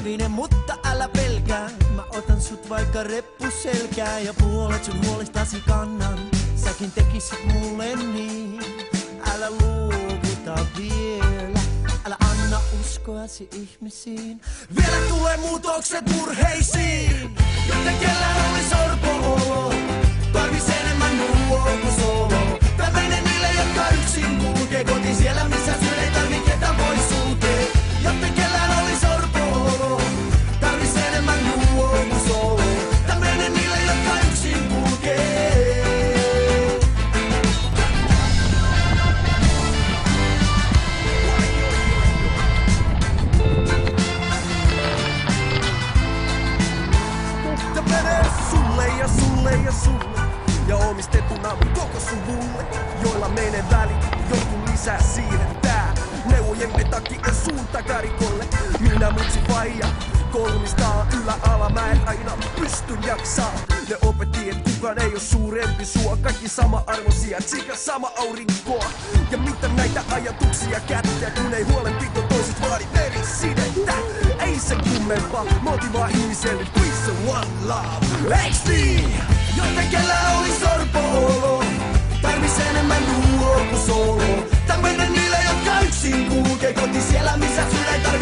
aktiivinen, mutta älä pelkää. Mä otan sut vaikka reppuselkää ja puolet sun huolestasi kannan. Säkin tekisit mulle niin. Älä luovuta vielä. Älä anna uskoasi ihmisiin. Vielä tulee muutokset murheisiin. Joten kellään olis orpo-olo. Tarvis enemmän nuo kuin solo. Tää menee niille, jotka yksin kulkee. Koti siellä missä syön ei tarvi ketä voi sulkee. Joten kellään olis orpo-olo. Tarvis enemmän nuo kuin solo. Tää menee niille, jotka yksin kulkee. Ja sulle, ja omistetuna koko suvulle, joilla menee väli, joku lisää siirretää. Neuvojemme takia suunta karikolle, minä mutsi faija, kolmistaa ylä-ala, mä en aina pystyn jaksaa. Ne opetti, et kukaan ei oo suurempi sua, kaikki sama arvoisia, tsiika sama aurinkoa. Ja mitä näitä ajatuksia kättää, kun ei huolenpito toiset vaadi verisidettä. Ei se kummempaa, motivaa ihmiselle, peace and one love, eiks niin? Joten kellään olis orpo-olo. Tarvis enemmän nuo kuin solo. Tää mennä niille, jotka yksin kulkee. Koti siellä missä sydäntä